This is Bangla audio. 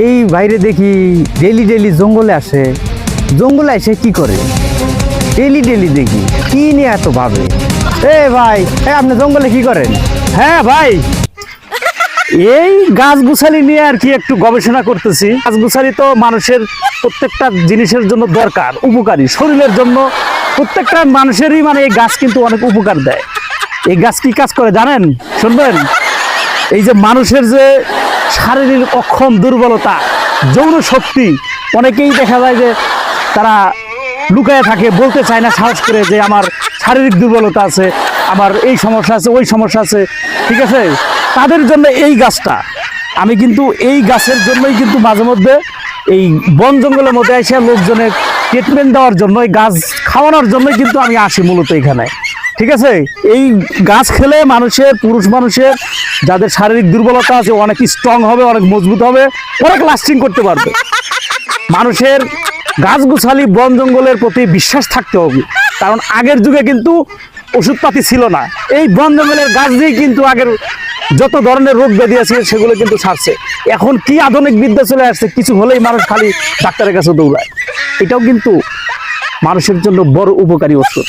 এই বাইরে দেখি ডেলি ডেলি জঙ্গলে আসে, জঙ্গলে এসে কি করে? ডেলি ডেলি দেখি কি নিয়ে এত ভাবে। এ ভাই, আপনি জঙ্গলে কি করেন? হ্যাঁ ভাই, এই গাছ গুছালি নিয়ে আর কি একটু গবেষণা করতেছি। গাছ গুছালি তো মানুষের প্রত্যেকটা জিনিসের জন্য দরকার, উপকারী, শরীরের জন্য প্রত্যেকটা মানুষেরই মানে এই গাছ কিন্তু অনেক উপকার দেয়। এই গাছ কি কাজ করে জানেন? শুনবেন। এই যে মানুষের যে শারীরিক অক্ষম, দুর্বলতা, যৌন শক্তি, অনেকেই দেখা যায় যে তারা লুকায় থাকে, বলতে চায় না সাহস করে যে আমার শারীরিক দুর্বলতা আছে, আমার এই সমস্যা আছে, ওই সমস্যা আছে, ঠিক আছে? তাদের জন্য এই গাছটা, আমি কিন্তু এই গাছের জন্যই কিন্তু মাঝে মধ্যে এই বন জঙ্গলের মধ্যে এসে লোকজনের ট্রিটমেন্ট দেওয়ার জন্য, এই গাছ খাওয়ানোর জন্যই কিন্তু আমি আসি মূলত এখানে, ঠিক আছে? এই গাছ খেলে মানুষের, পুরুষ মানুষের যাদের শারীরিক দুর্বলতা আছে অনেক স্ট্রং হবে, অনেক মজবুত হবে, অনেক লাস্টিং করতে পারবে। মানুষের গাছ গুছালি, বন জঙ্গলের প্রতি বিশ্বাস থাকতে হবে, কারণ আগের যুগে কিন্তু ওষুধপাতি ছিল না। এই বন জঙ্গলের গাছ দিয়েই কিন্তু আগের যত ধরনের রোগ ব্যাধি আছে সেগুলো কিন্তু সারছে। এখন কি আধুনিক বিদ্যা চলে আসছে, কিছু হলেই মানুষ খালি ডাক্তারের কাছে দৌড়ায়। এটাও কিন্তু মানুষের জন্য বড় উপকারী ওষুধ।